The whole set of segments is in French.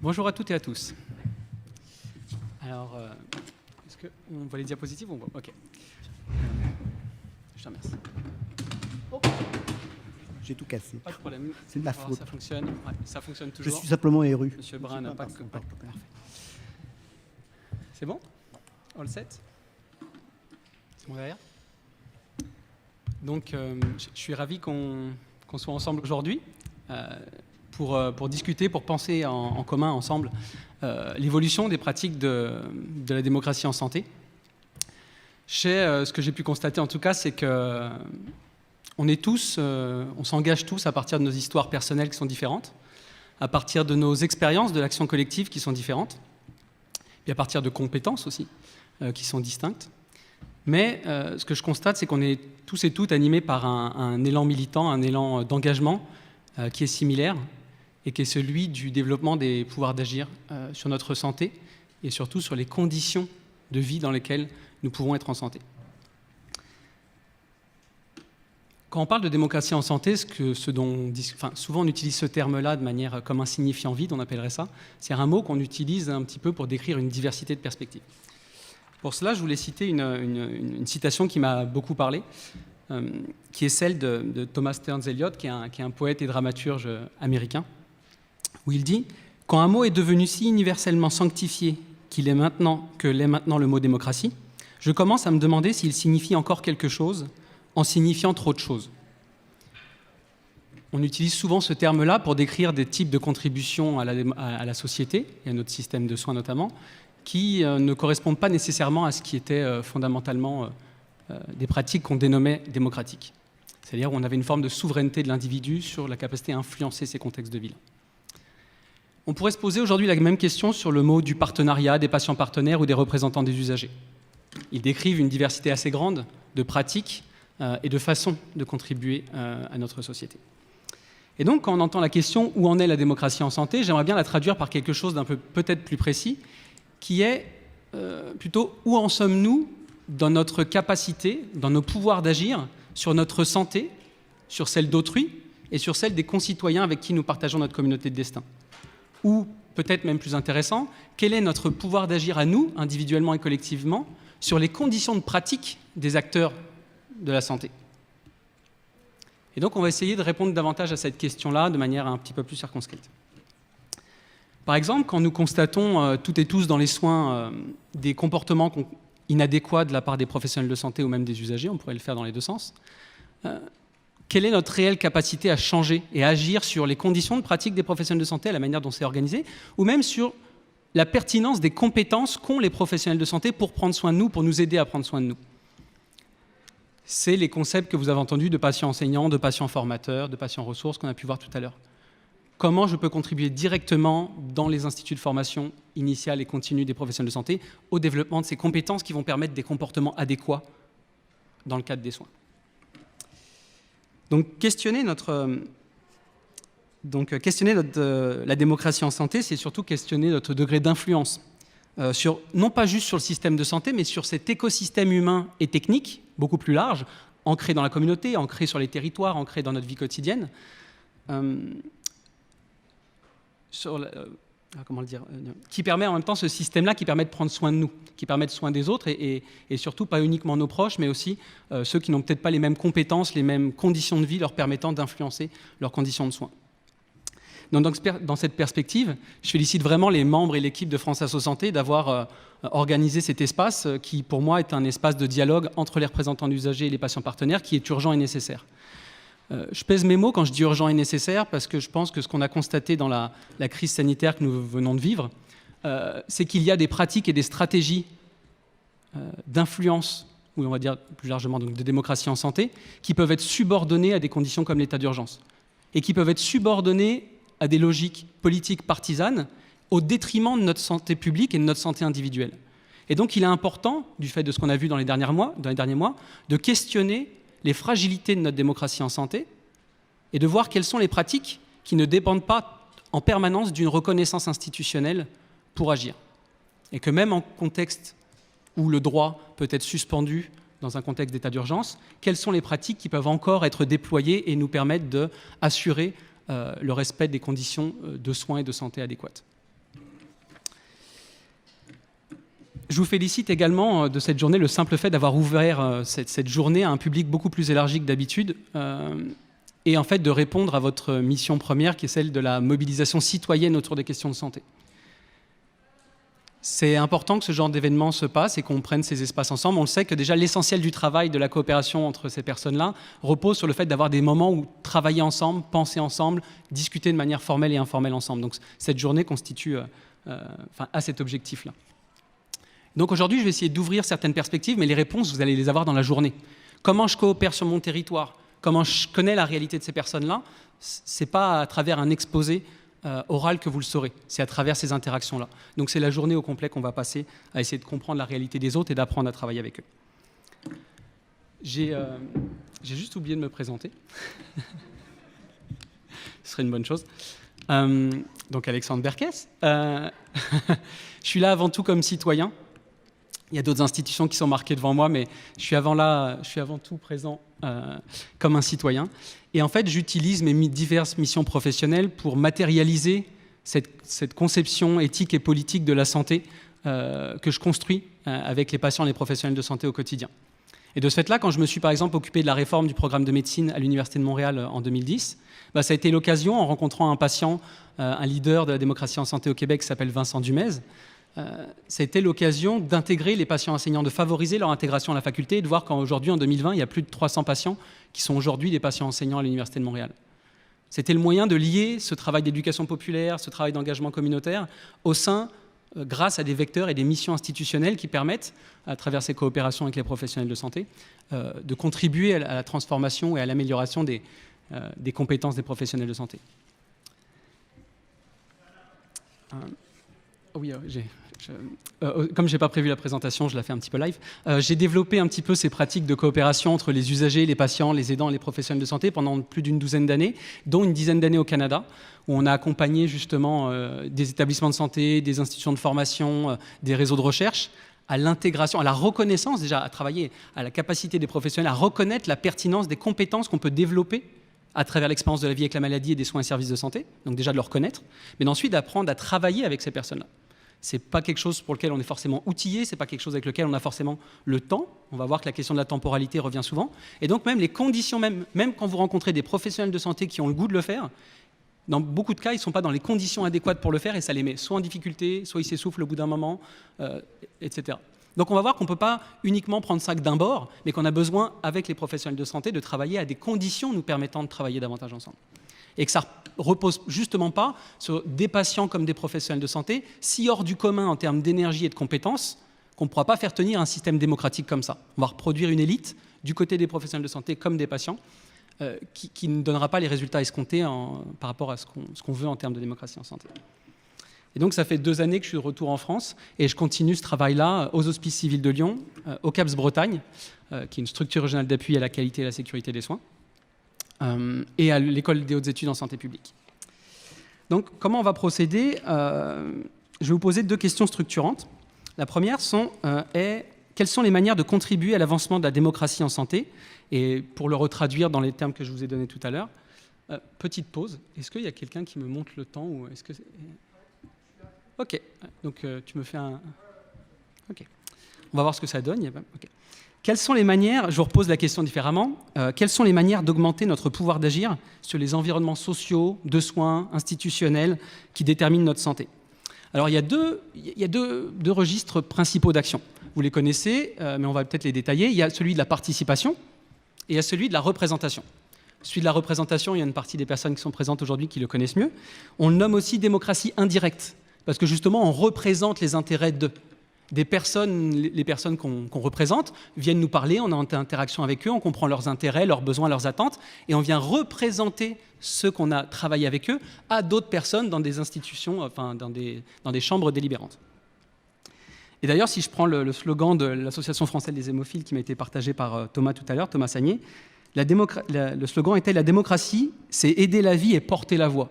Bonjour à toutes et à tous. Alors, est-ce qu'on voit les diapositives ou on voit? Ok. Je te remercie. Oh. J'ai tout cassé. Pas de problème. C'est de ma faute. Ça fonctionne. Ouais, ça fonctionne toujours. Je suis simplement éru. Monsieur Brun n'a pas de... Parfait. C'est bon? All set? C'est bon derrière? Donc, je suis ravi qu'on soit ensemble aujourd'hui pour discuter, pour penser en commun ensemble l'évolution des pratiques de la démocratie en santé. Ce que j'ai pu constater en tout cas, c'est que on s'engage tous à partir de nos histoires personnelles qui sont différentes, à partir de nos expériences de l'action collective qui sont différentes, et à partir de compétences aussi qui sont distinctes. Mais ce que je constate, c'est qu'on est tous et toutes animés par un élan militant, un élan d'engagement qui est similaire et qui est celui du développement des pouvoirs d'agir sur notre santé et surtout sur les conditions de vie dans lesquelles nous pouvons être en santé. Quand on parle de démocratie en santé, souvent on utilise ce terme-là de manière comme un signifiant vide, on appellerait ça. C'est un mot qu'on utilise un petit peu pour décrire une diversité de perspectives. Pour cela, je voulais citer une citation qui m'a beaucoup parlé, qui est celle de Thomas Stearns Eliot, qui est un poète et dramaturge américain, où il dit « Quand un mot est devenu si universellement sanctifié que l'est maintenant le mot démocratie, je commence à me demander s'il signifie encore quelque chose en signifiant trop de choses. » On utilise souvent ce terme-là pour décrire des types de contributions à la société, et à notre système de soins notamment, qui ne correspondent pas nécessairement à ce qui était fondamentalement des pratiques qu'on dénommait démocratiques. C'est-à-dire où on avait une forme de souveraineté de l'individu sur la capacité à influencer ses contextes de vie. On pourrait se poser aujourd'hui la même question sur le mot du partenariat, des patients partenaires ou des représentants des usagers. Ils décrivent une diversité assez grande de pratiques et de façons de contribuer à notre société. Et donc, quand on entend la question « Où en est la démocratie en santé ?», j'aimerais bien la traduire par quelque chose d'un peu peut-être plus précis, qui est plutôt où en sommes-nous dans notre capacité, dans nos pouvoirs d'agir sur notre santé, sur celle d'autrui et sur celle des concitoyens avec qui nous partageons notre communauté de destin. Ou, peut-être même plus intéressant, quel est notre pouvoir d'agir à nous, individuellement et collectivement, sur les conditions de pratique des acteurs de la santé. Et donc, on va essayer de répondre davantage à cette question-là de manière un petit peu plus circonscrite. Par exemple, quand nous constatons toutes et tous dans les soins des comportements inadéquats de la part des professionnels de santé ou même des usagers, on pourrait le faire dans les deux sens, quelle est notre réelle capacité à changer et à agir sur les conditions de pratique des professionnels de santé, à la manière dont c'est organisé, ou même sur la pertinence des compétences qu'ont les professionnels de santé pour prendre soin de nous, pour nous aider à prendre soin de nous. C'est les concepts que vous avez entendus de patients enseignants, de patients formateurs, de patients ressources qu'on a pu voir tout à l'heure. Comment je peux contribuer directement dans les instituts de formation initiale et continue des professionnels de santé au développement de ces compétences qui vont permettre des comportements adéquats dans le cadre des soins. Donc, questionner la démocratie en santé, c'est surtout questionner notre degré d'influence, non pas juste sur le système de santé, mais sur cet écosystème humain et technique, beaucoup plus large, ancré dans la communauté, ancré sur les territoires, ancré dans notre vie quotidienne, qui permet en même temps ce système-là qui permet de prendre soin de nous, qui permet de soin des autres et surtout pas uniquement nos proches, mais aussi ceux qui n'ont peut-être pas les mêmes compétences, les mêmes conditions de vie leur permettant d'influencer leurs conditions de soins. Donc, dans cette perspective, je félicite vraiment les membres et l'équipe de France Asso Santé d'avoir organisé cet espace qui, pour moi, est un espace de dialogue entre les représentants d'usagers et les patients partenaires qui est urgent et nécessaire. Je pèse mes mots quand je dis urgent et nécessaire parce que je pense que ce qu'on a constaté dans la crise sanitaire que nous venons de vivre, c'est qu'il y a des pratiques et des stratégies d'influence, ou on va dire plus largement donc de démocratie en santé, qui peuvent être subordonnées à des conditions comme l'état d'urgence et qui peuvent être subordonnées à des logiques politiques partisanes au détriment de notre santé publique et de notre santé individuelle. Et donc il est important, du fait de ce qu'on a vu dans les derniers mois, de questionner les fragilités de notre démocratie en santé et de voir quelles sont les pratiques qui ne dépendent pas en permanence d'une reconnaissance institutionnelle pour agir. Et que même en contexte où le droit peut être suspendu dans un contexte d'état d'urgence, quelles sont les pratiques qui peuvent encore être déployées et nous permettre d'assurer le respect des conditions de soins et de santé adéquates. Je vous félicite également de cette journée, le simple fait d'avoir ouvert cette journée à un public beaucoup plus élargi que d'habitude et en fait de répondre à votre mission première qui est celle de la mobilisation citoyenne autour des questions de santé. C'est important que ce genre d'événement se passe et qu'on prenne ces espaces ensemble. On le sait que déjà l'essentiel du travail, de la coopération entre ces personnes-là repose sur le fait d'avoir des moments où travailler ensemble, penser ensemble, discuter de manière formelle et informelle ensemble. Donc cette journée constitue à cet objectif-là. Donc aujourd'hui, je vais essayer d'ouvrir certaines perspectives, mais les réponses, vous allez les avoir dans la journée. Comment je coopère sur mon territoire? Comment je connais la réalité de ces personnes-là? Ce n'est pas à travers un exposé oral que vous le saurez, c'est à travers ces interactions-là. Donc c'est la journée au complet qu'on va passer à essayer de comprendre la réalité des autres et d'apprendre à travailler avec eux. J'ai juste oublié de me présenter. Ce serait une bonne chose. Donc Alexandre Berkès. Je suis là avant tout comme citoyen. Il y a d'autres institutions qui sont marquées devant moi, mais je suis avant tout présent comme un citoyen. Et en fait, j'utilise mes diverses missions professionnelles pour matérialiser cette conception éthique et politique de la santé que je construis avec les patients et les professionnels de santé au quotidien. Et de ce fait-là, quand je me suis par exemple occupé de la réforme du programme de médecine à l'Université de Montréal en 2010, ça a été l'occasion, en rencontrant un patient, un leader de la démocratie en santé au Québec qui s'appelle Vincent Dumez, ça a été l'occasion d'intégrer les patients enseignants, de favoriser leur intégration à la faculté et de voir qu'aujourd'hui, en 2020, il y a plus de 300 patients qui sont aujourd'hui des patients enseignants à l'Université de Montréal. C'était le moyen de lier ce travail d'éducation populaire, ce travail d'engagement communautaire au sein, grâce à des vecteurs et des missions institutionnelles qui permettent, à travers ces coopérations avec les professionnels de santé, de contribuer à la transformation et à l'amélioration des compétences des professionnels de santé. Oui, comme je n'ai pas prévu la présentation, je la fais un petit peu live. J'ai développé un petit peu ces pratiques de coopération entre les usagers, les patients, les aidants et les professionnels de santé pendant plus d'une douzaine d'années, dont une dizaine d'années au Canada, où on a accompagné justement des établissements de santé, des institutions de formation, des réseaux de recherche, à l'intégration, à la reconnaissance déjà, à travailler à la capacité des professionnels à reconnaître la pertinence des compétences qu'on peut développer à travers l'expérience de la vie avec la maladie et des soins et services de santé, donc déjà de le reconnaître, mais ensuite d'apprendre à travailler avec ces personnes-là. Ce n'est pas quelque chose pour lequel on est forcément outillé, ce n'est pas quelque chose avec lequel on a forcément le temps. On va voir que la question de la temporalité revient souvent. Et donc même les conditions, même quand vous rencontrez des professionnels de santé qui ont le goût de le faire, dans beaucoup de cas, ils ne sont pas dans les conditions adéquates pour le faire et ça les met soit en difficulté, soit ils s'essoufflent au bout d'un moment, etc. Donc on va voir qu'on ne peut pas uniquement prendre ça d'un bord, mais qu'on a besoin, avec les professionnels de santé, de travailler à des conditions nous permettant de travailler davantage ensemble. Et que ça ne repose justement pas sur des patients comme des professionnels de santé, si hors du commun en termes d'énergie et de compétences, qu'on ne pourra pas faire tenir un système démocratique comme ça. On va reproduire une élite du côté des professionnels de santé comme des patients qui ne donnera pas les résultats escomptés par rapport à ce qu'on veut en termes de démocratie en santé. Et donc ça fait 2 années que je suis de retour en France et je continue ce travail-là aux Hospices civils de Lyon, au CAPS Bretagne, qui est une structure régionale d'appui à la qualité et à la sécurité des soins, et à l'École des hautes études en santé publique. Donc, comment on va procéder? Je vais vous poser 2 questions structurantes. La première est quelles sont les manières de contribuer à l'avancement de la démocratie en santé? Et pour le retraduire dans les termes que je vous ai donnés tout à l'heure, petite pause. Est-ce qu'il y a quelqu'un qui me montre le temps ou est-ce que Ok, donc tu me fais un... Ok, on va voir ce que ça donne. Okay. Quelles sont les manières, je vous repose la question différemment, quelles sont les manières d'augmenter notre pouvoir d'agir sur les environnements sociaux, de soins, institutionnels qui déterminent notre santé? Alors il y a deux registres principaux d'action. Vous les connaissez, mais on va peut-être les détailler. Il y a celui de la participation et il y a celui de la représentation. Celui de la représentation, il y a une partie des personnes qui sont présentes aujourd'hui qui le connaissent mieux. On le nomme aussi démocratie indirecte, parce que justement on représente les intérêts des personnes, les personnes qu'on représente viennent nous parler, on est en interaction avec eux, on comprend leurs intérêts, leurs besoins, leurs attentes, et on vient représenter ceux qu'on a travaillé avec eux à d'autres personnes dans des institutions, enfin dans des chambres délibérantes. Et d'ailleurs, si je prends le slogan de l'Association française des hémophiles qui m'a été partagé par Thomas tout à l'heure, Thomas Sagnier, le slogan était « La démocratie, c'est aider la vie et porter la voix ».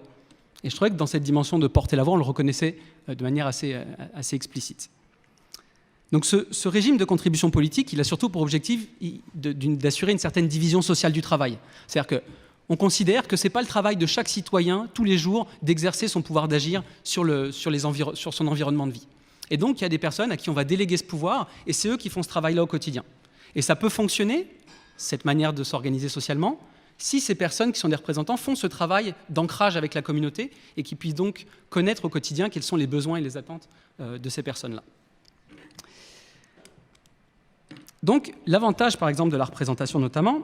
Et je trouvais que dans cette dimension de porter la voix, on le reconnaissait de manière assez explicite. Donc ce régime de contribution politique, il a surtout pour objectif d'assurer une certaine division sociale du travail. C'est-à-dire On considère que ce n'est pas le travail de chaque citoyen, tous les jours, d'exercer son pouvoir d'agir sur son environnement de vie. Et donc, il y a des personnes à qui on va déléguer ce pouvoir, et c'est eux qui font ce travail-là au quotidien. Et ça peut fonctionner, cette manière de s'organiser socialement, si ces personnes qui sont des représentants font ce travail d'ancrage avec la communauté et qui puissent donc connaître au quotidien quels sont les besoins et les attentes de ces personnes-là. Donc, l'avantage, par exemple, de la représentation notamment,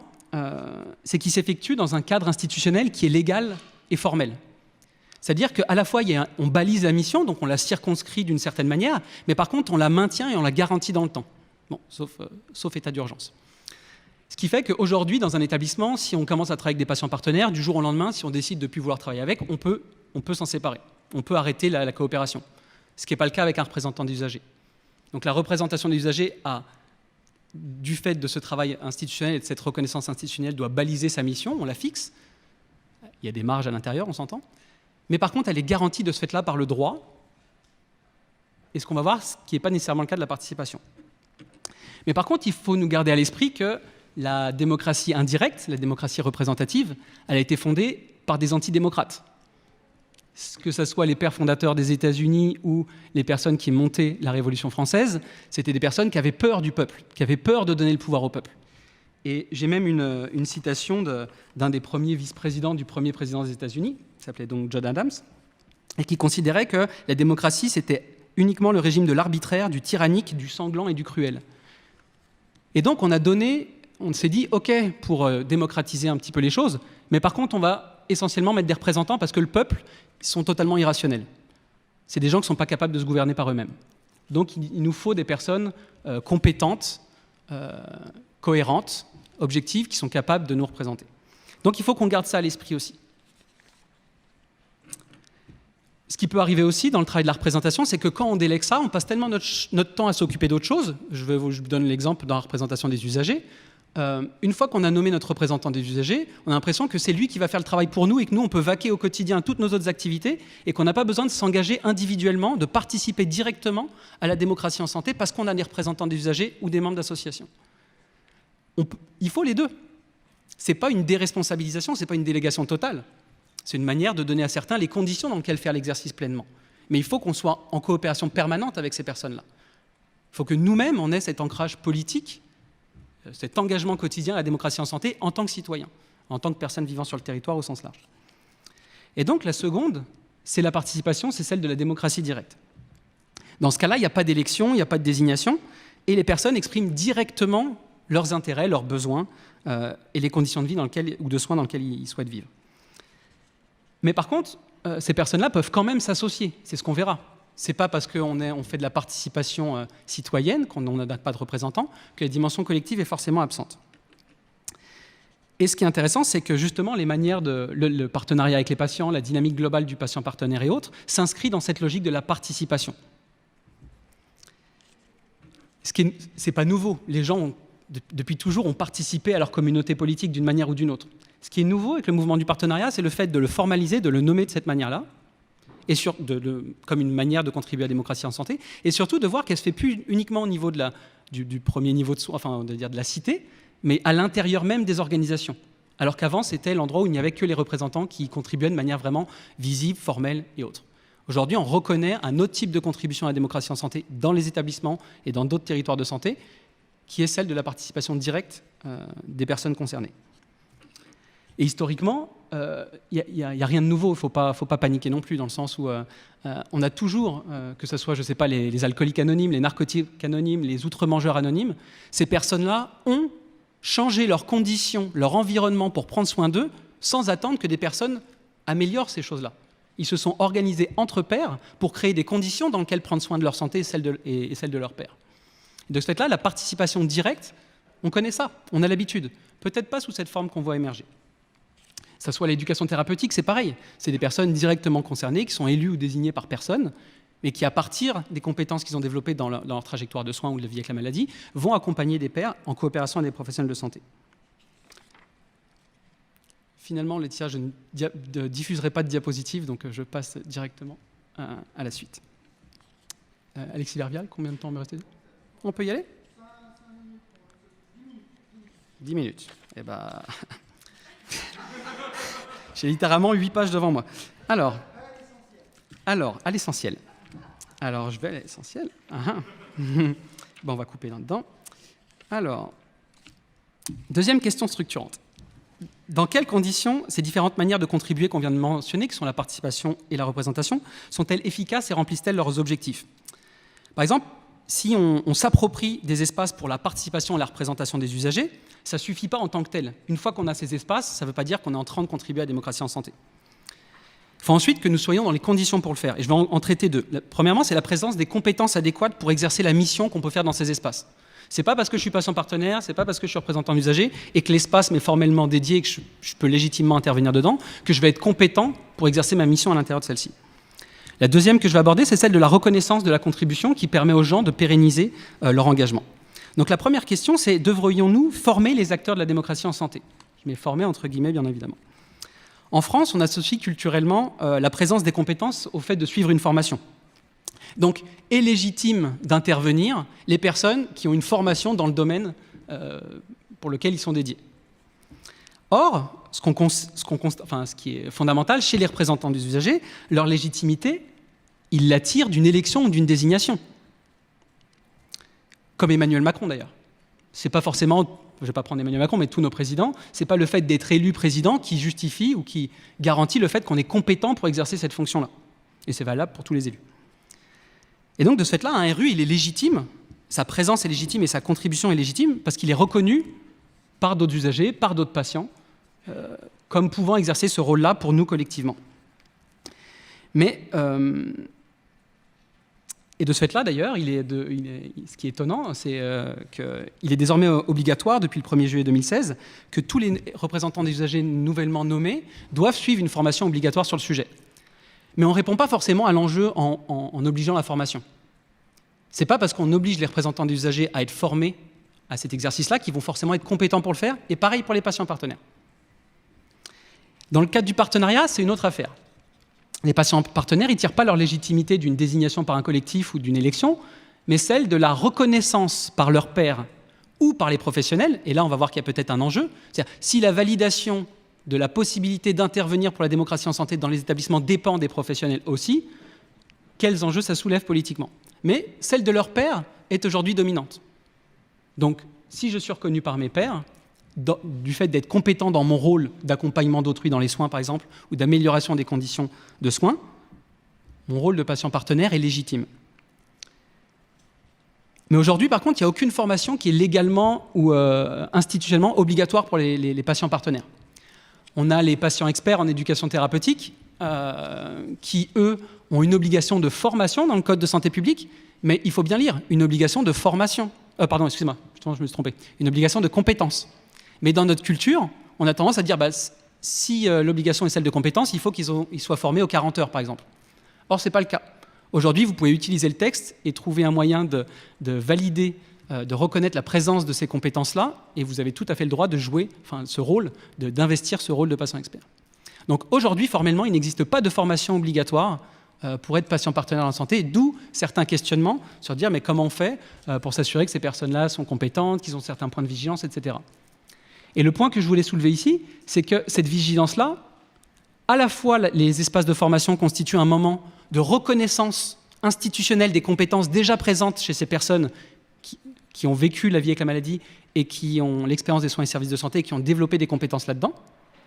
c'est qu'il s'effectue dans un cadre institutionnel qui est légal et formel. C'est-à-dire qu'à la fois, on balise la mission, donc on la circonscrit d'une certaine manière, mais par contre, on la maintient et on la garantit dans le temps. Bon, sauf état d'urgence. Ce qui fait qu'aujourd'hui, dans un établissement, si on commence à travailler avec des patients partenaires, du jour au lendemain, si on décide de ne plus vouloir travailler avec, on peut s'en séparer. On peut arrêter la coopération. Ce qui n'est pas le cas avec un représentant des usagers. Donc la représentation des usagers du fait de ce travail institutionnel et de cette reconnaissance institutionnelle, doit baliser sa mission, on la fixe. Il y a des marges à l'intérieur, on s'entend. Mais par contre, elle est garantie de ce fait-là par le droit. Et ce qu'on va voir, ce qui n'est pas nécessairement le cas de la participation. Mais par contre, il faut nous garder à l'esprit que la démocratie indirecte, la démocratie représentative, elle a été fondée par des antidémocrates. Que ce soit les pères fondateurs des États-Unis ou les personnes qui montaient la Révolution française, c'était des personnes qui avaient peur du peuple, qui avaient peur de donner le pouvoir au peuple. Et j'ai même une citation d'un des premiers vice-présidents du premier président des États-Unis, qui s'appelait donc John Adams, et qui considérait que la démocratie, c'était uniquement le régime de l'arbitraire, du tyrannique, du sanglant et du cruel. Et donc on s'est dit, OK, pour démocratiser un petit peu les choses, mais par contre, on va essentiellement mettre des représentants parce que le peuple sont totalement irrationnels. C'est des gens qui ne sont pas capables de se gouverner par eux-mêmes. Donc, il nous faut des personnes compétentes, cohérentes, objectives, qui sont capables de nous représenter. Donc, il faut qu'on garde ça à l'esprit aussi. Ce qui peut arriver aussi dans le travail de la représentation, c'est que quand on délègue ça, on passe tellement notre temps à s'occuper d'autres choses. Je vous donne l'exemple dans la représentation des usagers. Une fois qu'on a nommé notre représentant des usagers, on a l'impression que c'est lui qui va faire le travail pour nous et que nous, on peut vaquer au quotidien à toutes nos autres activités et qu'on n'a pas besoin de s'engager individuellement, de participer directement à la démocratie en santé parce qu'on a des représentants des usagers ou des membres d'associations. Il faut les deux. Ce n'est pas une déresponsabilisation, ce n'est pas une délégation totale. C'est une manière de donner à certains les conditions dans lesquelles faire l'exercice pleinement. Mais il faut qu'on soit en coopération permanente avec ces personnes-là. Il faut que nous-mêmes, on ait cet ancrage politique, cet engagement quotidien à la démocratie en santé en tant que citoyen, en tant que personne vivant sur le territoire au sens large. Et donc la seconde, c'est la participation, c'est celle de la démocratie directe. Dans ce cas-là, il n'y a pas d'élection, il n'y a pas de désignation, et les personnes expriment directement leurs intérêts, leurs besoins et les conditions de vie ou de soins dans lesquelles ils souhaitent vivre. Mais par contre, ces personnes-là peuvent quand même s'associer, c'est ce qu'on verra. Ce n'est pas parce qu'on fait de la participation citoyenne, qu'on n'a pas de représentants, que la dimension collective est forcément absente. Et ce qui est intéressant, c'est que justement, les manières le partenariat avec les patients, la dynamique globale du patient partenaire et autres, s'inscrit dans cette logique de la participation. Ce n'est pas nouveau. Les gens, depuis toujours, ont participé à leur communauté politique d'une manière ou d'une autre. Ce qui est nouveau avec le mouvement du partenariat, c'est le fait de le formaliser, de le nommer de cette manière-là, et comme une manière de contribuer à la démocratie en santé, et surtout de voir qu'elle se fait plus uniquement au niveau du premier niveau de soins, enfin de la cité, mais à l'intérieur même des organisations. Alors qu'avant, c'était l'endroit où il n'y avait que les représentants qui contribuaient de manière vraiment visible, formelle et autre. Aujourd'hui, on reconnaît un autre type de contribution à la démocratie en santé dans les établissements et dans d'autres territoires de santé, qui est celle de la participation directe des personnes concernées. Et historiquement, il n'y a rien de nouveau, il ne faut pas paniquer non plus, dans le sens où on a toujours, que ce soit, je ne sais pas, les alcooliques anonymes, les narcotiques anonymes, les outre-mangeurs anonymes, ces personnes-là ont changé leurs conditions, leur environnement pour prendre soin d'eux, sans attendre que des personnes améliorent ces choses-là. Ils se sont organisés entre pairs pour créer des conditions dans lesquelles prendre soin de leur santé et celle de leurs pairs. De ce fait-là, la participation directe, on connaît ça, on a l'habitude. Peut-être pas sous cette forme qu'on voit émerger. Que ce soit l'éducation thérapeutique, c'est pareil. C'est des personnes directement concernées, qui sont élues ou désignées par personne, mais qui, à partir des compétences qu'ils ont développées dans leur trajectoire de soins ou de vie avec la maladie, vont accompagner des pairs en coopération avec des professionnels de santé. Finalement, Laetitia, je ne diffuserai pas de diapositive, donc je passe directement à la suite. Alexis Vervial, combien de temps me reste? On peut y aller? 10 minutes. Eh ben... J'ai littéralement 8 pages devant moi. Alors, à l'essentiel. Alors, je vais à l'essentiel. Bon, on va couper là-dedans. Alors, deuxième question structurante. Dans quelles conditions ces différentes manières de contribuer qu'on vient de mentionner, qui sont la participation et la représentation, sont-elles efficaces et remplissent-elles leurs objectifs? Par exemple, si on s'approprie des espaces pour la participation et la représentation des usagers, ça ne suffit pas en tant que tel. Une fois qu'on a ces espaces, ça ne veut pas dire qu'on est en train de contribuer à la démocratie en santé. Il faut ensuite que nous soyons dans les conditions pour le faire. Et je vais en traiter deux. Premièrement, c'est la présence des compétences adéquates pour exercer la mission qu'on peut faire dans ces espaces. Ce n'est pas parce que je suis patient partenaire, ce n'est pas parce que je suis représentant d'usager et que l'espace m'est formellement dédié et que je peux légitimement intervenir dedans que je vais être compétent pour exercer ma mission à l'intérieur de celle-ci. La deuxième que je vais aborder, c'est celle de la reconnaissance de la contribution qui permet aux gens de pérenniser leur engagement. Donc la première question, c'est devrions-nous former les acteurs de la démocratie en santé? Je mets former entre guillemets, bien évidemment. En France, on associe culturellement la présence des compétences au fait de suivre une formation. Donc, est légitime d'intervenir les personnes qui ont une formation dans le domaine pour lequel ils sont dédiés. Or, ce qui est fondamental chez les représentants des usagers, leur légitimité, ils la tirent d'une élection ou d'une désignation. Comme Emmanuel Macron d'ailleurs. C'est pas forcément, je ne vais pas prendre Emmanuel Macron, mais tous nos présidents, c'est pas le fait d'être élu président qui justifie ou qui garantit le fait qu'on est compétent pour exercer cette fonction-là. Et c'est valable pour tous les élus. Et donc de ce fait-là, un RU, il est légitime, sa présence est légitime et sa contribution est légitime parce qu'il est reconnu par d'autres usagers, par d'autres patients, comme pouvant exercer ce rôle-là pour nous collectivement. Mais et de ce fait-là, d'ailleurs, ce qui est étonnant, c'est qu'il est désormais obligatoire, depuis le 1er juillet 2016, que tous les représentants des usagers nouvellement nommés doivent suivre une formation obligatoire sur le sujet. Mais on ne répond pas forcément à l'enjeu en obligeant la formation. Ce n'est pas parce qu'on oblige les représentants des usagers à être formés à cet exercice-là qu'ils vont forcément être compétents pour le faire, et pareil pour les patients partenaires. Dans le cadre du partenariat, c'est une autre affaire. Les patients partenaires, ils ne tirent pas leur légitimité d'une désignation par un collectif ou d'une élection, mais celle de la reconnaissance par leurs pairs ou par les professionnels, et là on va voir qu'il y a peut-être un enjeu, c'est-à-dire si la validation de la possibilité d'intervenir pour la démocratie en santé dans les établissements dépend des professionnels aussi, quels enjeux ça soulève politiquement. Mais celle de leurs pairs est aujourd'hui dominante. Donc si je suis reconnu par mes pairs, du fait d'être compétent dans mon rôle d'accompagnement d'autrui dans les soins, par exemple, ou d'amélioration des conditions de soins, mon rôle de patient partenaire est légitime. Mais aujourd'hui, par contre, il n'y a aucune formation qui est légalement ou institutionnellement obligatoire pour les patients partenaires. On a les patients experts en éducation thérapeutique qui, eux, ont une obligation de formation dans le Code de santé publique, mais il faut bien lire, une obligation de formation. Pardon, excusez-moi, je me suis trompé. Une obligation de compétence. Mais dans notre culture, on a tendance à dire si l'obligation est celle de compétence, il faut qu'ils soient formés aux 40 heures, par exemple. Or, ce n'est pas le cas. Aujourd'hui, vous pouvez utiliser le texte et trouver un moyen de valider, de reconnaître la présence de ces compétences-là, et vous avez tout à fait le droit de jouer ce rôle, d'investir ce rôle de patient expert. Donc aujourd'hui, formellement, il n'existe pas de formation obligatoire pour être patient partenaire en santé, d'où certains questionnements sur dire mais comment on fait pour s'assurer que ces personnes-là sont compétentes, qu'ils ont certains points de vigilance, etc. Et le point que je voulais soulever ici, c'est que cette vigilance-là, à la fois les espaces de formation constituent un moment de reconnaissance institutionnelle des compétences déjà présentes chez ces personnes qui ont vécu la vie avec la maladie et qui ont l'expérience des soins et services de santé et qui ont développé des compétences là-dedans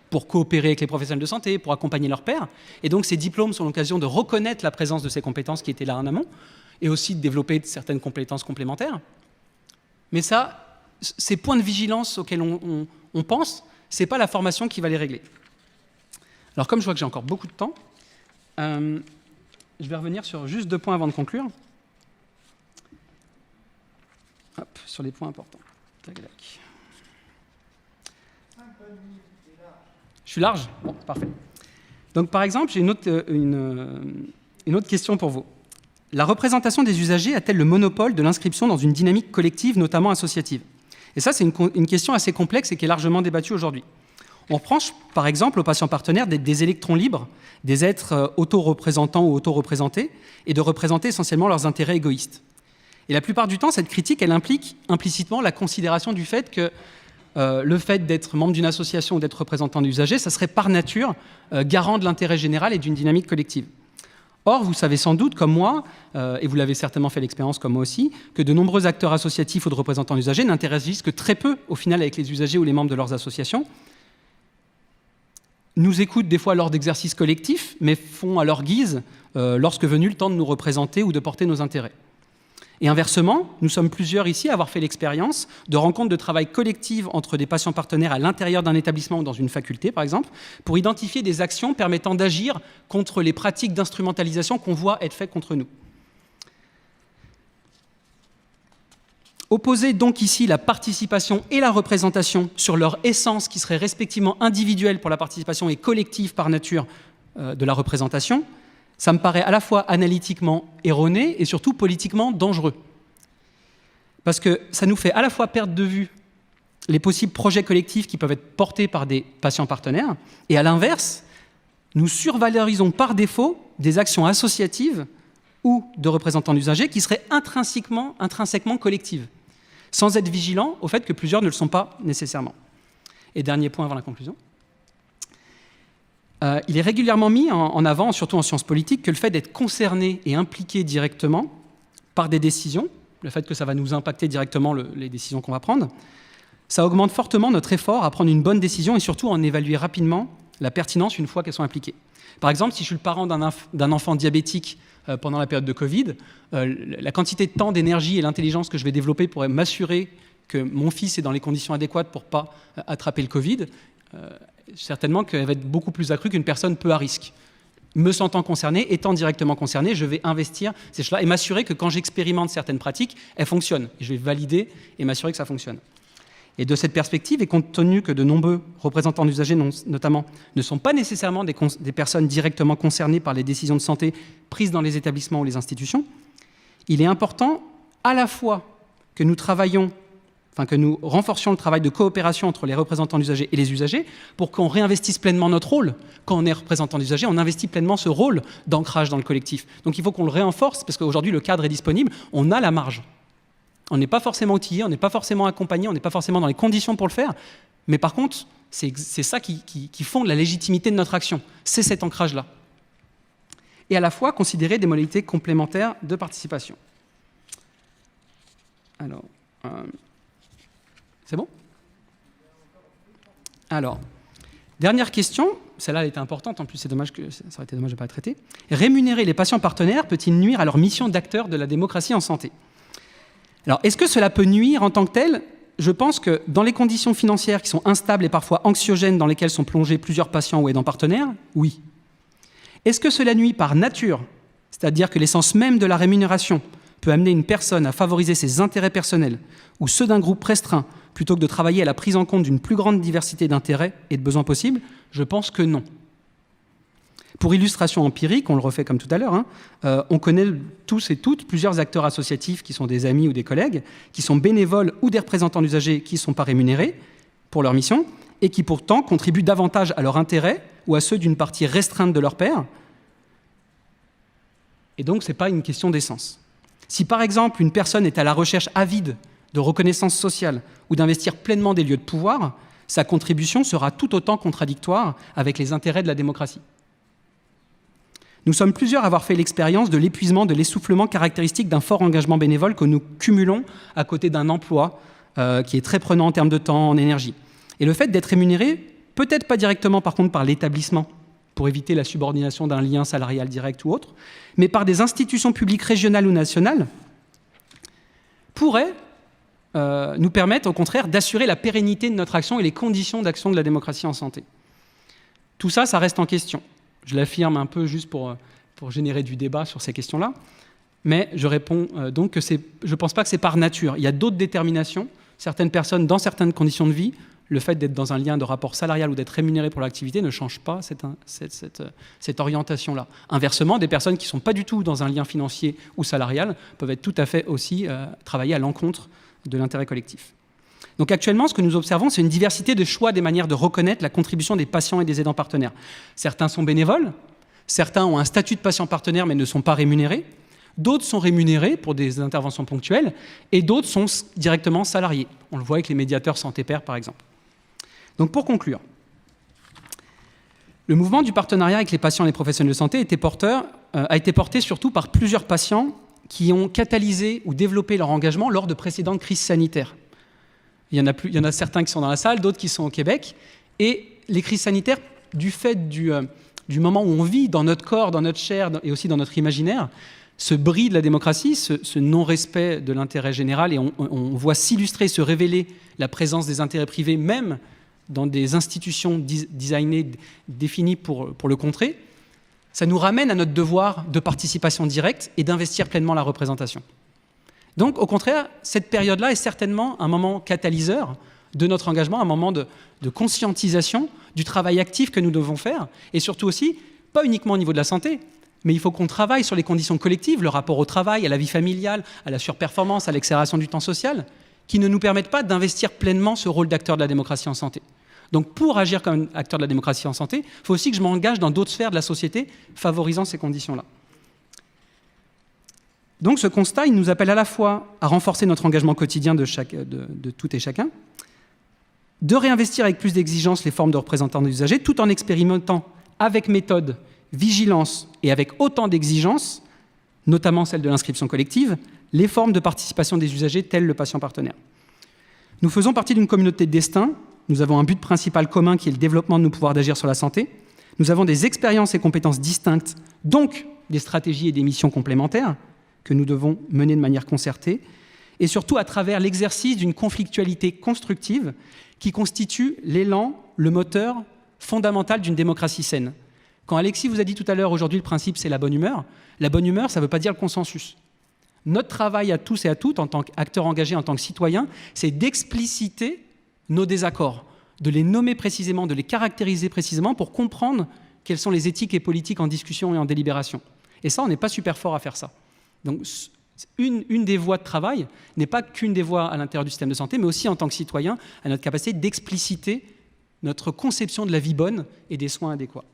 pour coopérer avec les professionnels de santé, pour accompagner leurs pairs. Et donc ces diplômes sont l'occasion de reconnaître la présence de ces compétences qui étaient là en amont et aussi de développer certaines compétences complémentaires. Mais ça, ces points de vigilance auxquels on pense, ce n'est pas la formation qui va les régler. Alors comme je vois que j'ai encore beaucoup de temps, je vais revenir sur juste 2 points avant de conclure. Hop, sur les points importants. Tac, tac. Je suis large? Bon, parfait. Donc par exemple, j'ai une autre question pour vous. La représentation des usagers a-t-elle le monopole de l'inscription dans une dynamique collective, notamment associative? Et ça, c'est une question assez complexe et qui est largement débattue aujourd'hui. On reproche, par exemple, aux patients partenaires d'être des électrons libres, des êtres auto-représentants ou auto-représentés, et de représenter essentiellement leurs intérêts égoïstes. Et la plupart du temps, cette critique, elle implique implicitement la considération du fait que le fait d'être membre d'une association ou d'être représentant d'usagers, ça serait par nature garant de l'intérêt général et d'une dynamique collective. Or, vous savez sans doute, comme moi, et vous l'avez certainement fait l'expérience comme moi aussi, que de nombreux acteurs associatifs ou de représentants d'usagers n'interagissent que très peu, au final, avec les usagers ou les membres de leurs associations, nous écoutent des fois lors d'exercices collectifs, mais font à leur guise lorsque venu le temps de nous représenter ou de porter nos intérêts. Et inversement, nous sommes plusieurs ici à avoir fait l'expérience de rencontres de travail collectives entre des patients partenaires à l'intérieur d'un établissement ou dans une faculté, par exemple, pour identifier des actions permettant d'agir contre les pratiques d'instrumentalisation qu'on voit être faites contre nous. Opposer donc ici la participation et la représentation sur leur essence qui serait respectivement individuelle pour la participation et collective par nature de la représentation, ça me paraît à la fois analytiquement erroné et surtout politiquement dangereux. Parce que ça nous fait à la fois perdre de vue les possibles projets collectifs qui peuvent être portés par des patients partenaires, et à l'inverse, nous survalorisons par défaut des actions associatives ou de représentants d'usagers qui seraient intrinsèquement collectives, sans être vigilants au fait que plusieurs ne le sont pas nécessairement. Et dernier point avant la conclusion. Il est régulièrement mis en avant, surtout en sciences politiques, que le fait d'être concerné et impliqué directement par des décisions, le fait que ça va nous impacter directement les décisions qu'on va prendre, ça augmente fortement notre effort à prendre une bonne décision et surtout en évaluer rapidement la pertinence une fois qu'elles sont appliquées. Par exemple, si je suis le parent d'un enfant diabétique pendant la période de Covid, la quantité de temps, d'énergie et l'intelligence que je vais développer pour m'assurer que mon fils est dans les conditions adéquates pour ne pas attraper le Covid, certainement qu'elle va être beaucoup plus accrue qu'une personne peu à risque. Me sentant concerné, étant directement concerné, je vais investir ces choses-là et m'assurer que quand j'expérimente certaines pratiques, elles fonctionnent. Et je vais valider et m'assurer que ça fonctionne. Et de cette perspective, et compte tenu que de nombreux représentants d'usagers, notamment, ne sont pas nécessairement des personnes directement concernées par les décisions de santé prises dans les établissements ou les institutions, il est important à la fois que nous renforcions le travail de coopération entre les représentants d'usagers et les usagers pour qu'on réinvestisse pleinement notre rôle. Quand on est représentant d'usagers, on investit pleinement ce rôle d'ancrage dans le collectif. Donc il faut qu'on le renforce parce qu'aujourd'hui, le cadre est disponible, on a la marge. On n'est pas forcément outillé, on n'est pas forcément accompagné, on n'est pas forcément dans les conditions pour le faire. Mais par contre, c'est ça qui fonde la légitimité de notre action. C'est cet ancrage-là. Et à la fois considérer des modalités complémentaires de participation. Alors, c'est bon ? Alors, dernière question, celle-là elle était importante, en plus c'est dommage ça aurait été dommage de ne pas la traiter. Rémunérer les patients partenaires peut-il nuire à leur mission d'acteur de la démocratie en santé ? Alors, est-ce que cela peut nuire en tant que tel ? Je pense que dans les conditions financières qui sont instables et parfois anxiogènes dans lesquelles sont plongés plusieurs patients ou aidants partenaires, oui. Est-ce que cela nuit par nature ? C'est-à-dire que l'essence même de la rémunération peut amener une personne à favoriser ses intérêts personnels ou ceux d'un groupe restreint plutôt que de travailler à la prise en compte d'une plus grande diversité d'intérêts et de besoins possibles ? Je pense que non. Pour illustration empirique, on le refait comme tout à l'heure, on connaît tous et toutes plusieurs acteurs associatifs qui sont des amis ou des collègues, qui sont bénévoles ou des représentants d'usagers qui ne sont pas rémunérés pour leur mission et qui pourtant contribuent davantage à leur intérêt ou à ceux d'une partie restreinte de leurs pairs. Et donc, ce n'est pas une question d'essence. Si par exemple, une personne est à la recherche avide de reconnaissance sociale ou d'investir pleinement des lieux de pouvoir, sa contribution sera tout autant contradictoire avec les intérêts de la démocratie. Nous sommes plusieurs à avoir fait l'expérience de l'épuisement, de l'essoufflement caractéristique d'un fort engagement bénévole que nous cumulons à côté d'un emploi qui est très prenant en termes de temps, en énergie. Et le fait d'être rémunéré, peut-être pas directement par contre par l'établissement, pour éviter la subordination d'un lien salarial direct ou autre, mais par des institutions publiques régionales ou nationales, pourrait nous permettre au contraire d'assurer la pérennité de notre action et les conditions d'action de la démocratie en santé. Tout ça, ça reste en question. Je l'affirme un peu juste pour générer du débat sur ces questions-là, mais je réponds donc que je ne pense pas que c'est par nature. Il y a d'autres déterminations. Certaines personnes, dans certaines conditions de vie, le fait d'être dans un lien de rapport salarial ou d'être rémunéré pour l'activité ne change pas cette orientation-là. Inversement, des personnes qui ne sont pas du tout dans un lien financier ou salarial peuvent être tout à fait aussi travailler à l'encontre de l'intérêt collectif. Donc actuellement, ce que nous observons, c'est une diversité de choix des manières de reconnaître la contribution des patients et des aidants partenaires. Certains sont bénévoles, certains ont un statut de patient partenaire mais ne sont pas rémunérés, D'autres sont rémunérés pour des interventions ponctuelles et d'autres sont directement salariés. On le voit avec les médiateurs santé-pair, par exemple. Donc pour conclure, le mouvement du partenariat avec les patients et les professionnels de santé a été porté surtout par plusieurs patients qui ont catalysé ou développé leur engagement lors de précédentes crises sanitaires. Il y en a certains qui sont dans la salle, d'autres qui sont au Québec. Et les crises sanitaires, du fait du moment où on vit dans notre corps, dans notre chair et aussi dans notre imaginaire, ce bris de la démocratie, ce non-respect de l'intérêt général, et on voit s'illustrer, se révéler la présence des intérêts privés, même dans des institutions designées, définies pour le contrer, ça nous ramène à notre devoir de participation directe et d'investir pleinement la représentation. Donc, au contraire, cette période-là est certainement un moment catalyseur de notre engagement, un moment de conscientisation du travail actif que nous devons faire, et surtout aussi, pas uniquement au niveau de la santé, mais il faut qu'on travaille sur les conditions collectives, le rapport au travail, à la vie familiale, à la surperformance, à l'accélération du temps social, qui ne nous permettent pas d'investir pleinement ce rôle d'acteur de la démocratie en santé. Donc pour agir comme acteur de la démocratie en santé, il faut aussi que je m'engage dans d'autres sphères de la société favorisant ces conditions-là. Donc ce constat, il nous appelle à la fois à renforcer notre engagement quotidien de tout et chacun, de réinvestir avec plus d'exigence les formes de représentants des usagers, tout en expérimentant avec méthode, vigilance et avec autant d'exigence, notamment celle de l'inscription collective, les formes de participation des usagers tels le patient partenaire. Nous faisons partie d'une communauté de destin, nous avons un but principal commun qui est le développement de nos pouvoirs d'agir sur la santé, nous avons des expériences et compétences distinctes, donc des stratégies et des missions complémentaires que nous devons mener de manière concertée, et surtout à travers l'exercice d'une conflictualité constructive qui constitue l'élan, le moteur fondamental d'une démocratie saine. Quand Alexis vous a dit tout à l'heure, aujourd'hui, le principe, c'est la bonne humeur, ça ne veut pas dire le consensus. Notre travail à tous et à toutes, en tant qu'acteurs engagés, en tant que citoyens, c'est d'expliciter nos désaccords, de les nommer précisément, de les caractériser précisément pour comprendre quelles sont les éthiques et politiques en discussion et en délibération. Et ça, on n'est pas super fort à faire ça. Donc, une des voies de travail n'est pas qu'une des voies à l'intérieur du système de santé, mais aussi en tant que citoyen, à notre capacité d'expliciter notre conception de la vie bonne et des soins adéquats.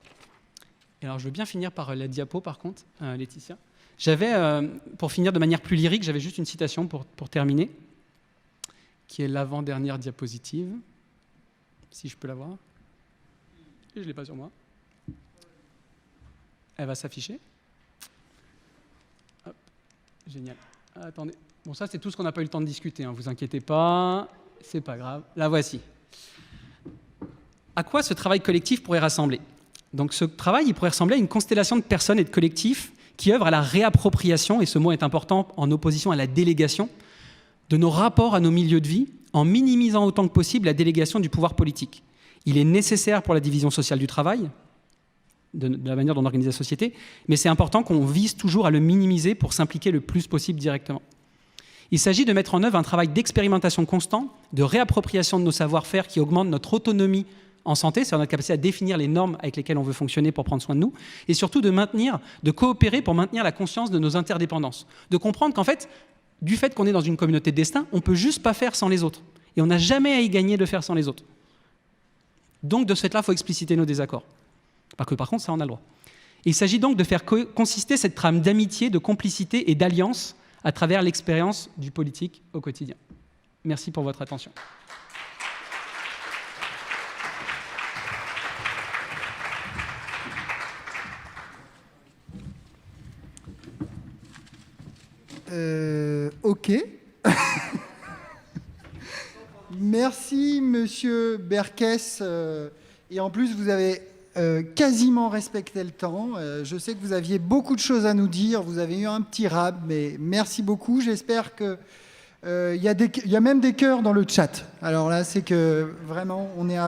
Et alors, je veux bien finir par la diapo, par contre, Laetitia. J'avais, pour finir de manière plus lyrique, j'avais juste une citation pour terminer, qui est l'avant-dernière diapositive, si je peux la voir. Et je ne l'ai pas sur moi. Elle va s'afficher. Hop, génial. Attendez. Bon, ça, c'est tout ce qu'on n'a pas eu le temps de discuter, hein. Vous inquiétez pas, c'est pas grave. La voici. À quoi ce travail collectif pourrait rassembler ? Donc, ce travail, il pourrait ressembler à une constellation de personnes et de collectifs qui œuvrent à la réappropriation, et ce mot est important, en opposition à la délégation, de nos rapports à nos milieux de vie, en minimisant autant que possible la délégation du pouvoir politique. Il est nécessaire pour la division sociale du travail, de la manière dont on organise la société, mais c'est important qu'on vise toujours à le minimiser pour s'impliquer le plus possible directement. Il s'agit de mettre en œuvre un travail d'expérimentation constant, de réappropriation de nos savoir-faire qui augmente notre autonomie en santé, c'est notre capacité à définir les normes avec lesquelles on veut fonctionner pour prendre soin de nous, et surtout de coopérer pour maintenir la conscience de nos interdépendances, de comprendre qu'en fait, du fait qu'on est dans une communauté de destin, on ne peut juste pas faire sans les autres, et on n'a jamais à y gagner de faire sans les autres. Donc de ce fait-là, il faut expliciter nos désaccords. Par contre, ça, on a le droit. Et il s'agit donc de faire consister cette trame d'amitié, de complicité et d'alliance à travers l'expérience du politique au quotidien. Merci pour votre attention. Ok. Merci, Monsieur Berkès. Et en plus, vous avez quasiment respecté le temps. Je sais que vous aviez beaucoup de choses à nous dire. Vous avez eu un petit rab, mais merci beaucoup. J'espère que y a même des cœurs dans le chat. Alors là, c'est que vraiment, on est à